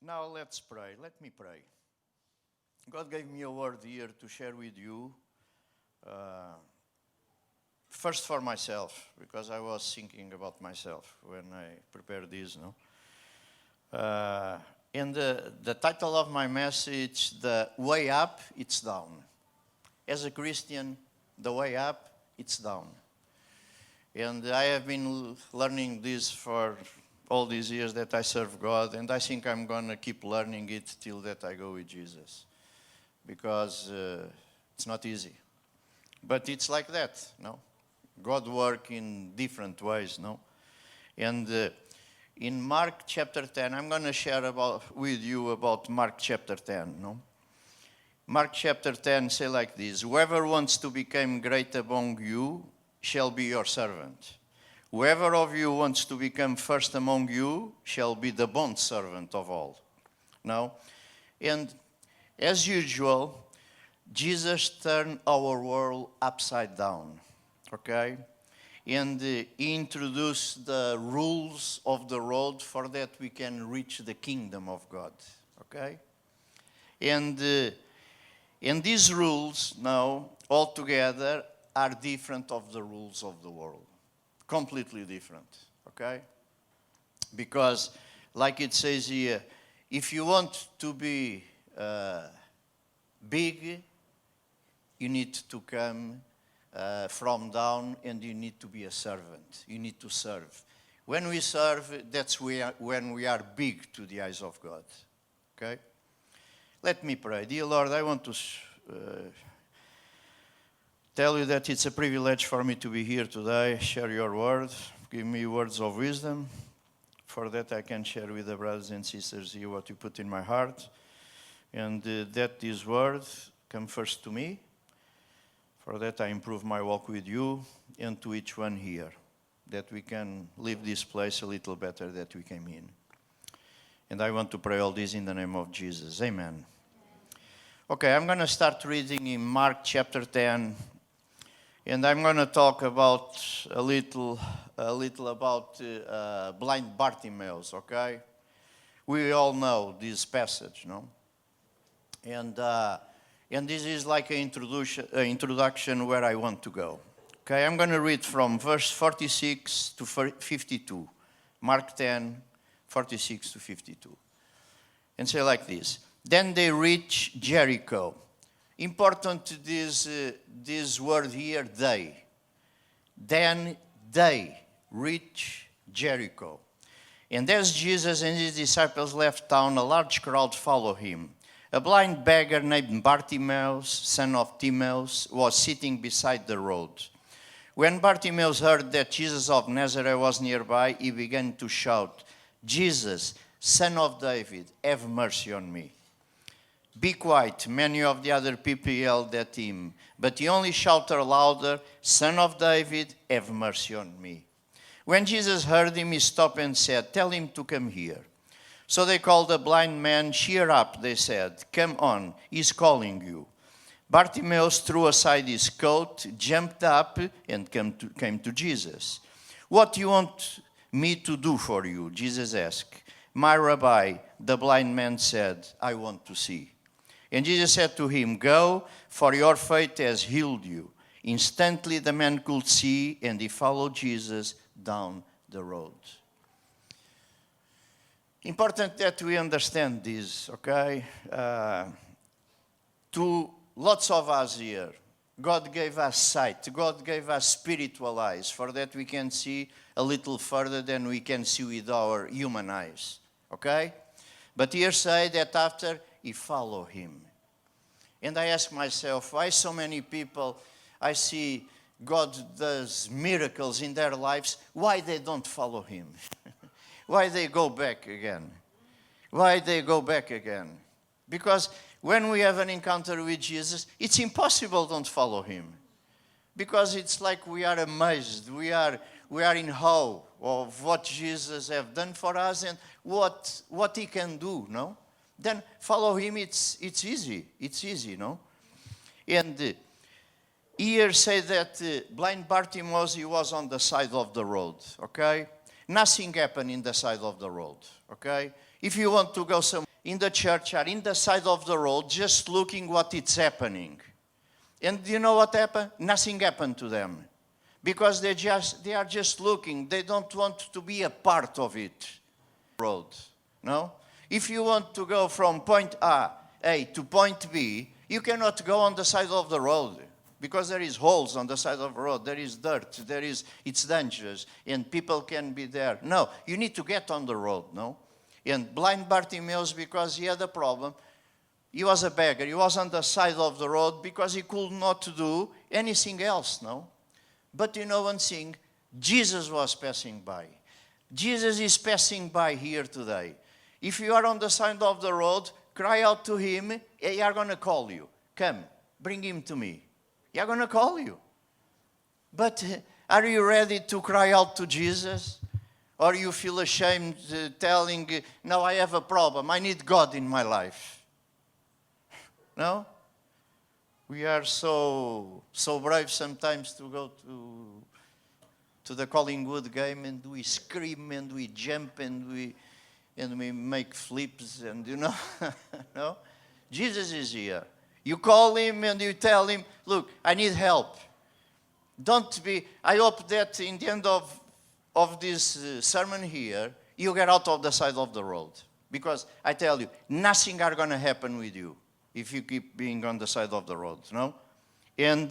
Now let's pray. Let me pray. God gave me a word here to share with you. First for myself, because I was thinking about myself when I prepared this. And the title of my message, the way up, it's down. As a Christian, the way up, it's down. And I have been learning this for all these years that I serve God, and I think I'm going to keep learning it till that I go with Jesus. Because it's not easy. But it's like that, no? God works in different ways, no? And in Mark chapter 10, I'm going to share with you about Mark chapter 10, no? Mark chapter 10 say like this: whoever wants to become great among you shall be your servant. Whoever of you wants to become first among you shall be the bondservant of all. No? And as usual, Jesus turned our world upside down, okay? And he introduced the rules of the road for that we can reach the kingdom of God, okay? And these rules now, altogether, are different of the rules of the world. Completely different, okay? Because, like it says here, if you want to be big, you need to come from down, and you need to be a servant. You need to serve. When we serve, that's when we are big to the eyes of God. Okay? Let me pray. Dear Lord, I want to tell you that it's a privilege for me to be here today, share your word, give me words of wisdom. For that I can share with the brothers and sisters here what you put in my heart. And that this word come first to me. For that I improve my walk with you and to each one here. That we can leave this place a little better than we came in. And I want to pray all this in the name of Jesus. Amen. Okay, I'm going to start reading in Mark chapter 10. And I'm going to talk about a little about blind Bartimaeus, okay? We all know this passage, no? And this is like an introduction where I want to go. Okay, I'm going to read from verse 46 to 52. Mark 10, 46 to 52. And say like this: then they reach Jericho. Important this word here, they. Then they reach Jericho. And as Jesus and his disciples left town, a large crowd followed him. A blind beggar named Bartimaeus, son of Timaeus, was sitting beside the road. When Bartimaeus heard that Jesus of Nazareth was nearby, he began to shout, "Jesus, son of David, have mercy on me." "Be quiet," many of the other people yelled at him. But he only shouted louder, "Son of David, have mercy on me." When Jesus heard him, he stopped and said, "Tell him to come here." So they called the blind man. "Cheer up," they said. "Come on, he's calling you." Bartimaeus threw aside his coat, jumped up, and came to Jesus. "What do you want me to do for you?" Jesus asked. "My Rabbi," the blind man said, "I want to see." And Jesus said to him, "Go, for your faith has healed you." Instantly the man could see, and he followed Jesus down the road. Important that we understand this, okay? To lots of us here, God gave us sight. God gave us spiritual eyes, for that we can see a little further than we can see with our human eyes, okay? But here say that after he followed him. And I ask myself, why so many people, I see God does miracles in their lives, why they don't follow him? Why they go back again? Why they go back again? Because when we have an encounter with Jesus, it's impossible don't follow him. Because it's like we are amazed, we are in awe of what Jesus have done for us and what he can do, no? Then follow him, it's easy, no? And here say that blind Bartimaeus, he was on the side of the road, okay? Nothing happened in the side of the road, okay? If you want to go somewhere, in the church are in the side of the road just looking what is happening. And you know what happened? Nothing happened to them. Because they are just looking. They don't want to be a part of it. Road. No? If you want to go from point A to point B, you cannot go on the side of the road. Because there is holes on the side of the road. There is dirt. It's dangerous. And people can be there. No, you need to get on the road. No? And blind Bartimaeus, because he had a problem, he was a beggar. He was on the side of the road because he could not do anything else. No? But you know one thing, Jesus was passing by. Jesus is passing by here today. If you are on the side of the road, cry out to him, he are going to call you. Come, bring him to me. He are going to call you. But are you ready to cry out to Jesus? Or you feel ashamed telling, no, I have a problem. I need God in my life. No? We are so brave sometimes to go to the Collingwood game and we scream and we jump and we make flips and you know. No? Jesus is here. You call him and you tell him, look, I need help. I hope that in the end of this sermon here, you get out of the side of the road. Because I tell you, nothing are going to happen with you if you keep being on the side of the road, no? And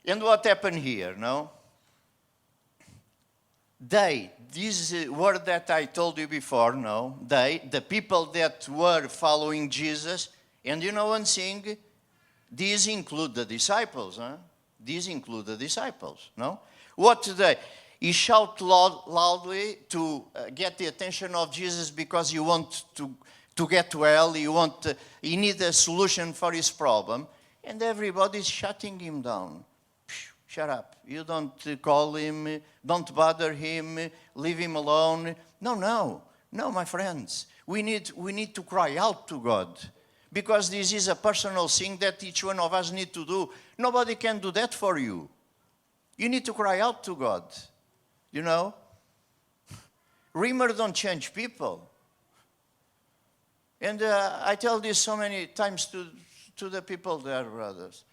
what happened here, no? This word that I told you before, no? The people that were following Jesus, and you know one thing, these include the disciples, huh? These include the disciples, no? What today? He shouted loudly to get the attention of Jesus because he wants to get well, he needs a solution for his problem, and everybody's shutting him down. Shut up. You don't call him, don't bother him, leave him alone. No, my friends. We need to cry out to God. Because this is a personal thing that each one of us need to do. Nobody can do that for you. You need to cry out to God. You know? Rumor don't change people. And I tell this so many times to the people there, brothers.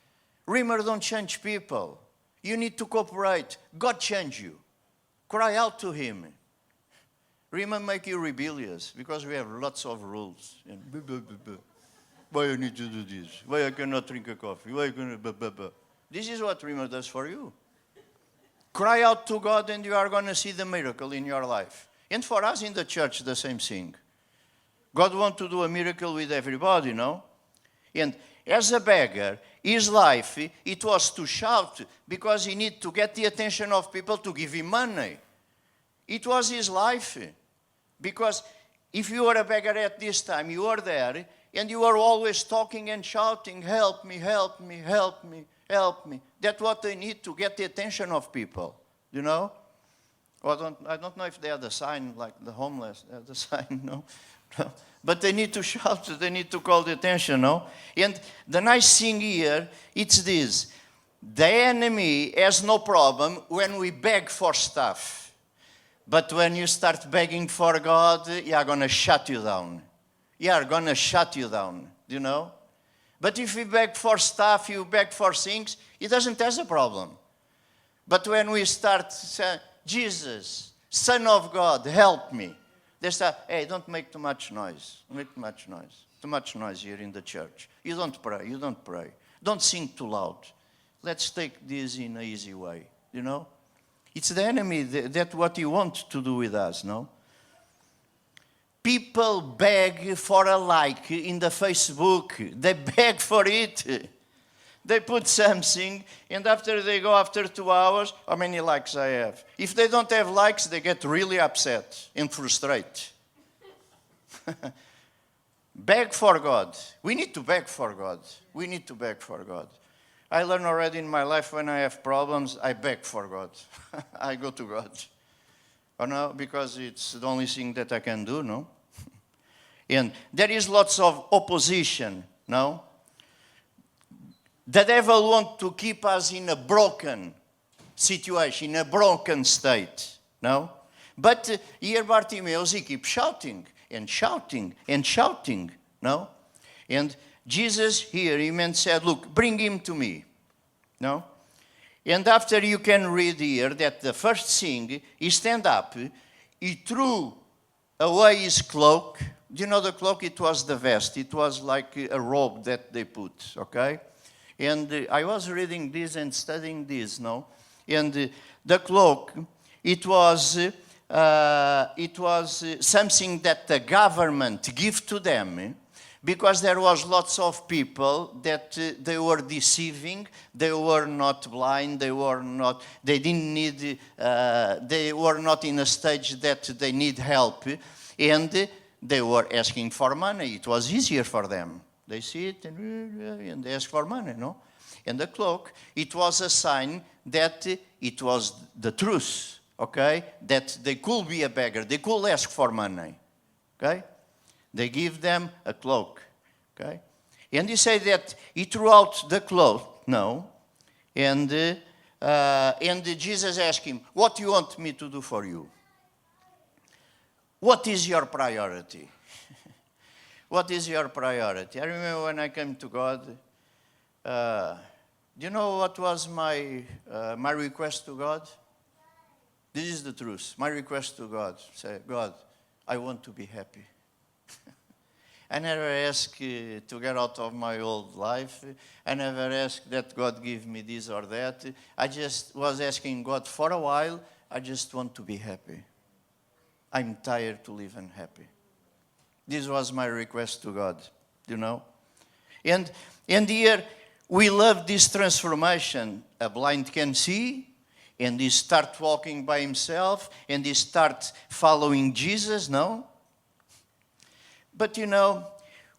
Rumor don't change people. You need to cooperate. God change you. Cry out to him. Rumor make you rebellious because we have lots of rules. Why I need to do this? Why I cannot drink a coffee? Why I cannot... This is what rumor does for you. Cry out to God and you are going to see the miracle in your life. And for us in the church, the same thing. God wants to do a miracle with everybody, no? And as a beggar, his life, it was to shout because he needed to get the attention of people to give him money. It was his life. Because if you were a beggar at this time, you were there and you were always talking and shouting, help me, help me, help me, help me. That's what they need to get the attention of people, you know? Well, I don't know if they have the sign like the homeless, they have the sign, no? But they need to shout, they need to call the attention, no? And the nice thing here, it's this. The enemy has no problem when we beg for stuff. But when you start begging for God, he are going to shut you down. He are going to shut you down, you know? But if you beg for stuff, you beg for things, he doesn't have a problem. But when we start saying, Jesus, Son of God, help me. They say, hey, don't make too much noise. Don't make too much noise. Too much noise here in the church. You don't pray. You don't pray. Don't sing too loud. Let's take this in an easy way, you know? It's the enemy that what he wants to do with us, no? People beg for a like in the Facebook. They beg for it. They put something, and after they go after 2 hours, how many likes I have? If they don't have likes, they get really upset and frustrated. Beg for God. We need to beg for God. We need to beg for God. I learned already in my life when I have problems, I beg for God. I go to God. Oh, no, because it's the only thing that I can do, no? And there is lots of opposition, no? The devil wants to keep us in a broken situation, in a broken state, no? But here Bartimaeus, he keeps shouting. and shouting, no? And Jesus here, he said, look, bring him to me, no? And after you can read here that the first thing, he stand up, he threw away his cloak. Do you know the cloak? It was the vest. It was like a robe that they put, okay? And I was reading this and studying this, no? And the cloak, it was something that the government give to them because there was lots of people that they were deceiving, they were not blind, they were not in a stage that they need help, and they were asking for money. It was easier for them. They see it and they ask for money, no? And the cloak, it was a sign that it was the truth, okay? That they could be a beggar, they could ask for money, okay? They give them a cloak, okay? And he said that he threw out the cloak, no? And Jesus asked him, what do you want me to do for you? What is your priority? What is your priority? I remember when I came to God, do you know what was my request to God? This is the truth. My request to God, say, God, I want to be happy. I never asked to get out of my old life. I never asked that God give me this or that. I just was asking God for a while, I just want to be happy. I'm tired to live unhappy. This was my request to God, you know. And here, we love this transformation. A blind can see, and he start walking by himself, and he start following Jesus, no? But you know,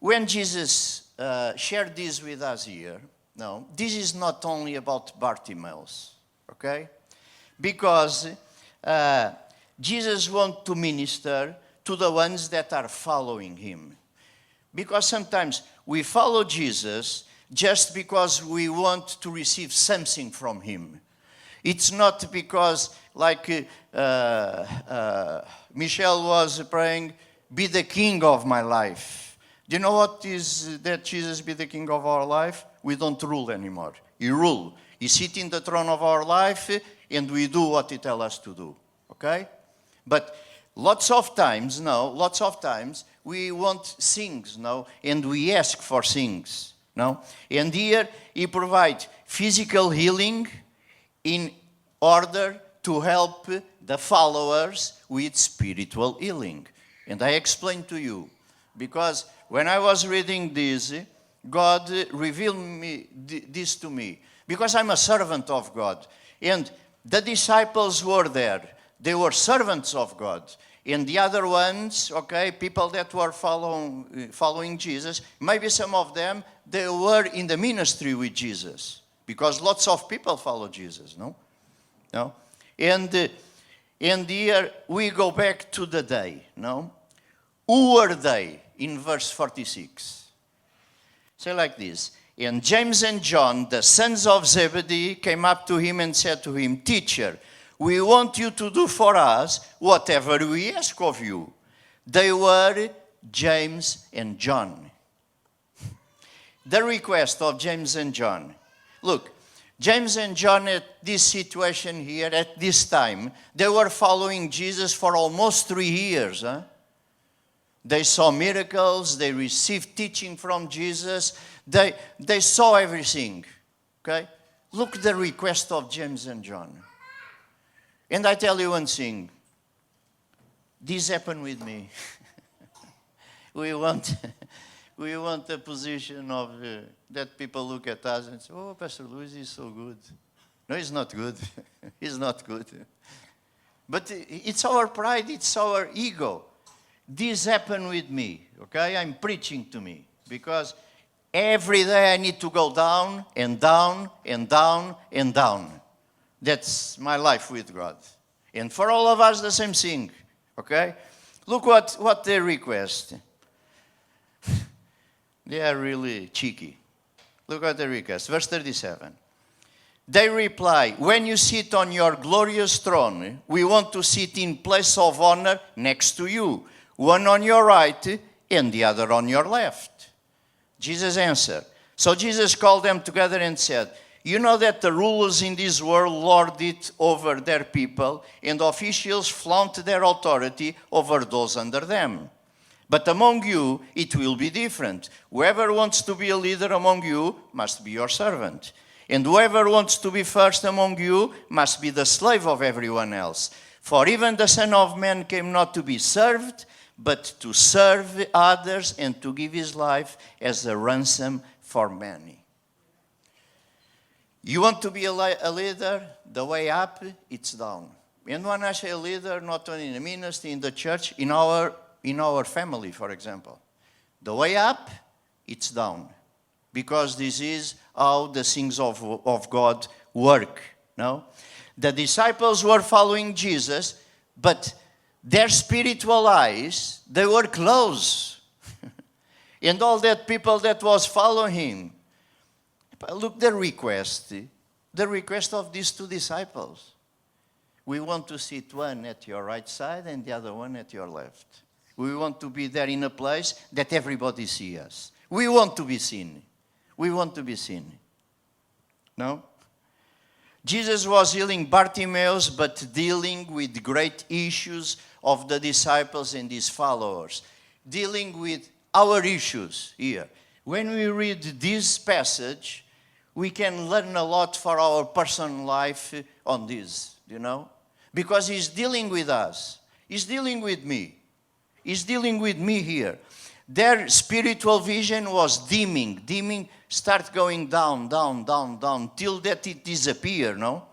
when Jesus shared this with us here, no, this is not only about Bartimaeus, okay? Because Jesus wants to minister to the ones that are following him. Because sometimes we follow Jesus just because we want to receive something from him. It's not because, like Michelle was praying, be the king of my life. Do you know what is that Jesus be the king of our life? We don't rule anymore. He rule. He sit in the throne of our life and we do what he tells us to do. Okay? But lots of times, we want things, no? And we ask for things, no? And here, he provides physical healing in order to help the followers with spiritual healing. And I explained to you, because when I was reading this, God revealed this to me, because I'm a servant of God. And the disciples were there. They were servants of God. And the other ones, okay, people that were following Jesus, maybe some of them, they were in the ministry with Jesus. Because lots of people follow Jesus, no? No? And here we go back to the day, no? Who were they in verse 46? Say like this. And James and John, the sons of Zebedee, came up to him and said to him, Teacher, we want you to do for us whatever we ask of you. They were James and John. The request of James and John. Look, James and John at this situation here, at this time, they were following Jesus for almost 3 years. Huh? They saw miracles, they received teaching from Jesus, they saw everything. Okay? Look at the request of James and John. And I tell you one thing, this happened with me. we want a position of that people look at us and say, oh, Pastor Luis is so good. No, he's not good. He's not good. But it's our pride, it's our ego. This happened with me, okay? I'm preaching to me because every day I need to go down and down and down and down. That's my life with God. And for all of us, the same thing, okay? Look what they request. They are really cheeky. Look what they request. Verse 37. They reply, when you sit on your glorious throne, we want to sit in place of honor next to you, one on your right and the other on your left. Jesus answered. So Jesus called them together and said, you know that the rulers in this world lord it over their people, and officials flaunt their authority over those under them. But among you, it will be different. Whoever wants to be a leader among you must be your servant. And whoever wants to be first among you must be the slave of everyone else. For even the Son of Man came not to be served, but to serve others and to give his life as a ransom for many. You want to be a leader? The way up, it's down. And when I say a leader, not only in the ministry, in the church, in our family, for example. The way up, it's down. Because this is how the things of God work. No? The disciples were following Jesus, but their spiritual eyes, they were closed. And all that people that was following him. Look, the request of these two disciples. We want to sit one at your right side and the other one at your left. We want to be there in a place that everybody sees us. We want to be seen. We want to be seen. No? Jesus was healing Bartimaeus, but dealing with great issues of the disciples and his followers. Dealing with our issues here. When we read this passage, we can learn a lot for our personal life on this, you know? Because he's dealing with us. He's dealing with me. He's dealing with me here. Their spiritual vision was dimming, start going down, till that it disappear, no?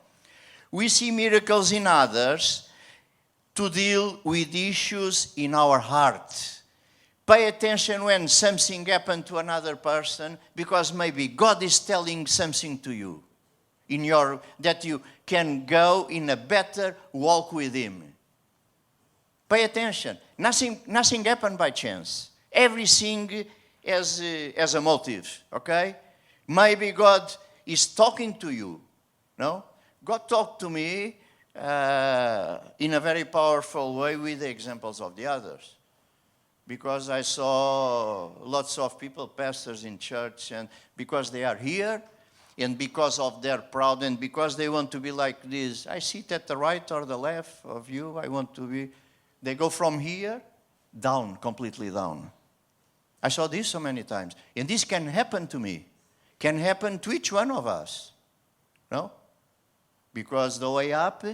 We see miracles in others to deal with issues in our heart. Pay attention when something happened to another person, because maybe God is telling something to you that you can go in a better walk with him. Pay attention. Nothing happened by chance. Everything has a motive, okay? Maybe God is talking to you, no? God talked to me in a very powerful way with the examples of the others. Because I saw lots of people, pastors in church, and because they are here, and because of their proud, and because they want to be like this. I sit at the right or the left of you, I want to be. They go from here, down, completely down. I saw this so many times. And this can happen to me. Can happen to each one of us. No? Because the way up,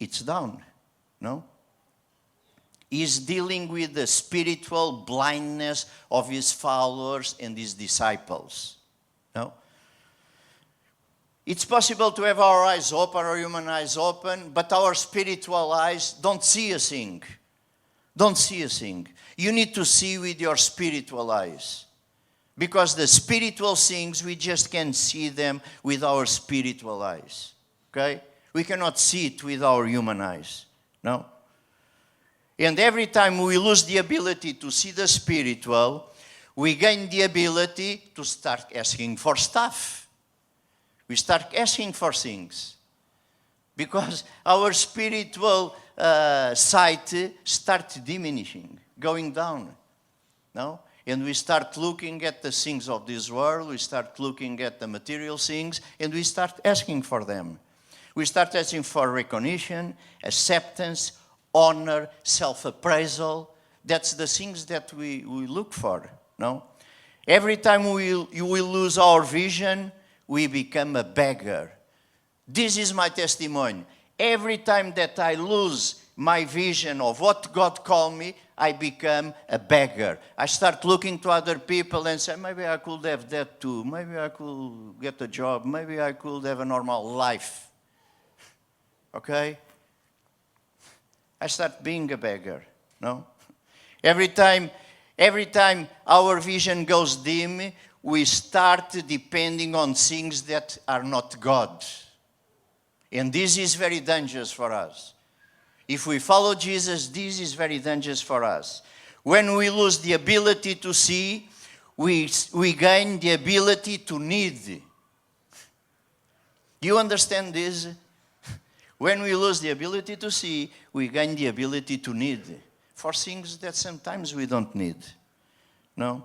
it's down. No? He's dealing with the spiritual blindness of his followers and his disciples. No? It's possible to have our eyes open, our human eyes open, but our spiritual eyes don't see a thing. Don't see a thing. You need to see with your spiritual eyes. Because the spiritual things, we just can't see them with our spiritual eyes. Okay? We cannot see it with our human eyes. No? And every time we lose the ability to see the spiritual, we gain the ability to start asking for stuff. We start asking for things. Because our spiritual sight starts diminishing, going down. No? And we start looking at the things of this world, we start looking at the material things, and we start asking for them. We start asking for recognition, acceptance, honor, self-appraisal. That's the things that we look for, no? Every time we lose our vision, we become a beggar. This is my testimony. Every time that I lose my vision of what God called me, I become a beggar. I start looking to other people and say, maybe I could have that too. Maybe I could get a job. Maybe I could have a normal life. Okay? I start being a beggar, no? Every time our vision goes dim, we start depending on things that are not God. And this is very dangerous for us. If we follow Jesus, this is very dangerous for us. When we lose the ability to see, we gain the ability to need. Do you understand this? When we lose the ability to see, we gain the ability to need for things that sometimes we don't need. No?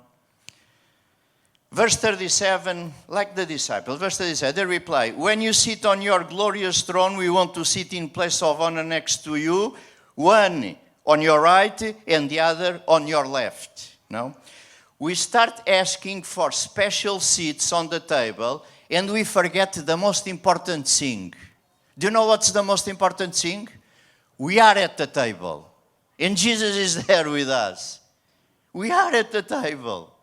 Verse 37, like the disciples. Verse 37, they reply, when you sit on your glorious throne, we want to sit in place of honor next to you, one on your right and the other on your left. No? We start asking for special seats on the table, and we forget the most important thing. Do you know what's the most important thing? We are at the table, and Jesus is there with us. We are at the table.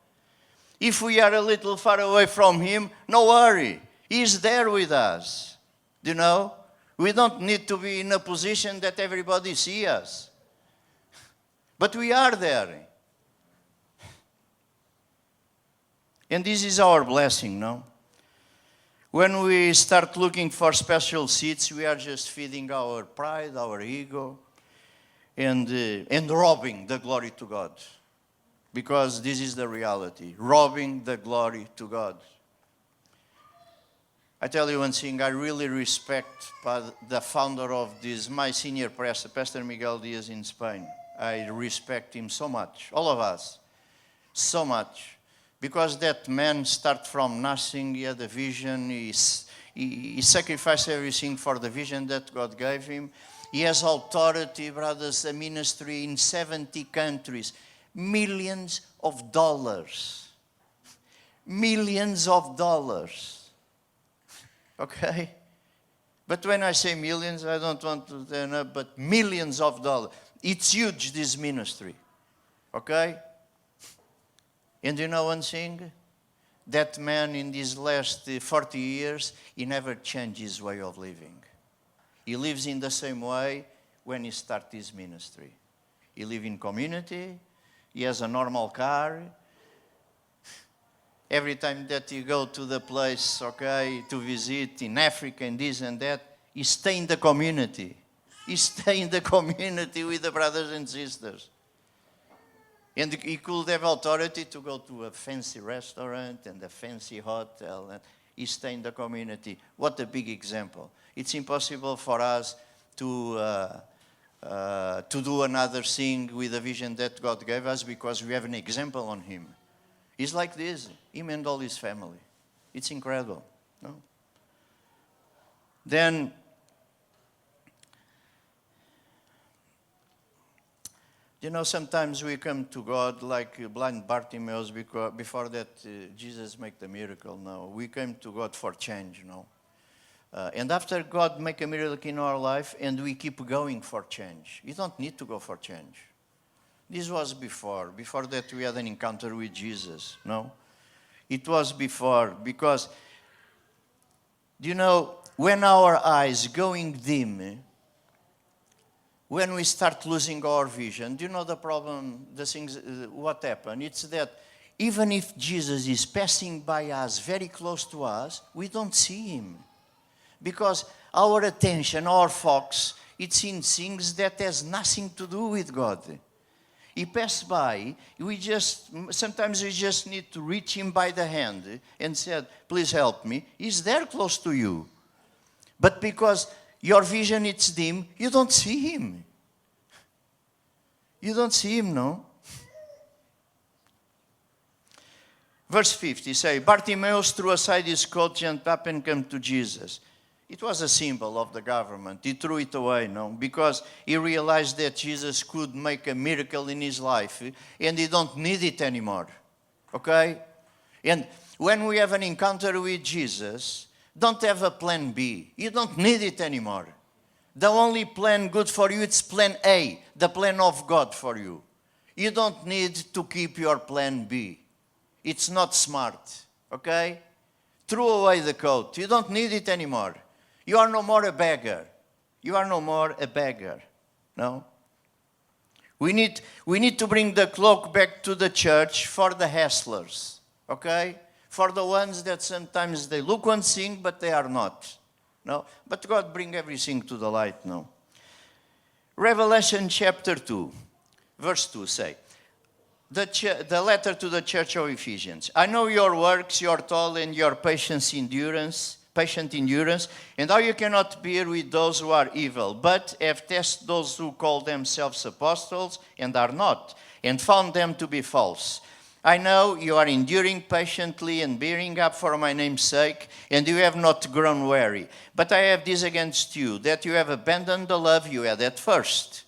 If we are a little far away from Him, no worry. He's there with us. Do you know? We don't need to be in a position that everybody sees us. But we are there. And this is our blessing, no? When we start looking for special seats, we are just feeding our pride, our ego, and robbing the glory to God. Because this is the reality, robbing the glory to God. I tell you one thing, I really respect the founder of this, my senior pastor, Pastor Miguel Diaz in Spain. I respect him so much, all of us, so much. Because that man started from nothing, he had a vision, he sacrificed everything for the vision that God gave him. He has authority, brothers, a ministry in 70 countries. Millions of dollars. Millions of dollars. Okay? But when I say millions, I don't want to turn up, but millions of dollars. It's huge, this ministry. Okay? And you know one thing? That man in these last 40 years, he never changed his way of living. He lives in the same way when he started his ministry. He lives in community. He has a normal car. Every time that you go to the place, okay, to visit in Africa and this and that, he stay in the community. He stay in the community with the brothers and sisters. And he could have authority to go to a fancy restaurant and a fancy hotel. And he stay in the community. What a big example. It's impossible for us to do another thing with the vision that God gave us because we have an example on him. He's like this, him and all his family. It's incredible. No? Then, you know, sometimes we come to God like blind Bartimaeus before that Jesus make the miracle. No, we came to God for change, no? And after God make a miracle in our life, and we keep going for change. You don't need to go for change. This was before. Before that we had an encounter with Jesus, no? It was before, because, you know, when our eyes going dim, when we start losing our vision, do you know the problem, the things, what happened? It's that even if Jesus is passing by us, very close to us, we don't see him. Because our attention, our focus, it's in things that has nothing to do with God. He passed by, sometimes we just need to reach him by the hand and said, please help me. He's there close to you. But because your vision is dim, you don't see him. You don't see him, no? Verse 50 say, Bartimaeus threw aside his coat, jumped up and came to Jesus. It was a symbol of the government. He threw it away, no? Because he realized that Jesus could make a miracle in his life and he don't need it anymore. Okay? And when we have an encounter with Jesus, don't have a plan B. You don't need it anymore. The only plan good for you, it's plan A, the plan of God for you. You don't need to keep your plan B. It's not smart, okay? Throw away the coat. You don't need it anymore. You are no more a beggar. You are no more a beggar, no? We need to bring the cloak back to the church for the hustlers, okay? For the ones that sometimes they look one thing, but they are not. No? But God bring everything to the light now. Revelation chapter 2, verse 2 say, the letter to the church of Ephesians. I know your works, your toil, and your patience, endurance, patient endurance, and how you cannot bear with those who are evil, but have tested those who call themselves apostles and are not, and found them to be false. I know you are enduring patiently and bearing up for my name's sake, and you have not grown weary. But I have this against you, that you have abandoned the love you had at first.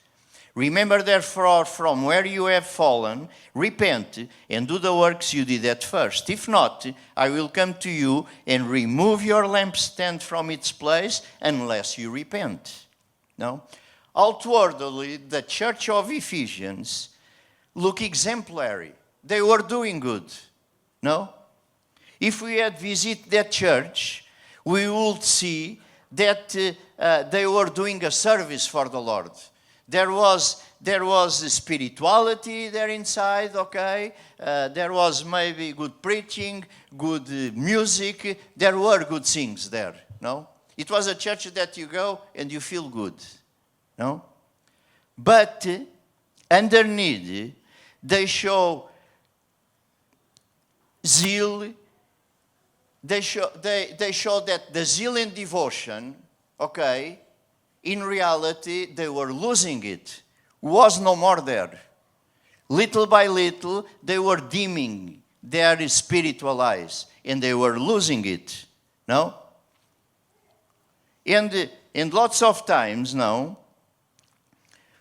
Remember therefore from where you have fallen, repent, and do the works you did at first. If not, I will come to you and remove your lampstand from its place unless you repent. No? Outwardly, the church of Ephesians look exemplary. They were doing good. No? If we had visited that church, we would see that they were doing a service for the Lord. There was spirituality there inside, okay? There was maybe good preaching, good music. There were good things there, no? It was a church that you go and you feel good, no? But underneath, they show zeal. They show that the zeal and devotion, okay, in reality, they were losing it. Was no more there. Little by little, they were dimming their spiritual eyes, and they were losing it. No? And lots of times now,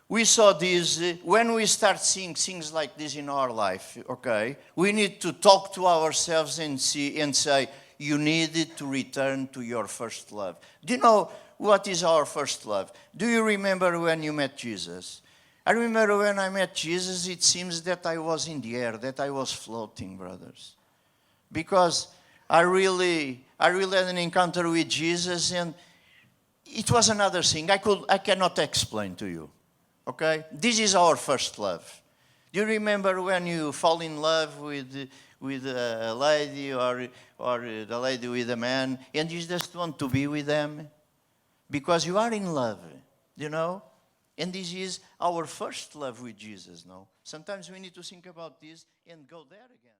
we saw this, when we start seeing things like this in our life, okay, we need to talk to ourselves and say, you needed to return to your first love. Do you know what is our first love? Do you remember when you met Jesus? I remember when I met Jesus, it seems that I was in the air, that I was floating, brothers. Because I really had an encounter with Jesus, and it was another thing. I cannot explain to you. Okay? This is our first love. Do you remember when you fall in love with a lady or the lady with a man, and you just want to be with them? Because you are in love, you know? And this is our first love with Jesus, no? Sometimes we need to think about this and go there again.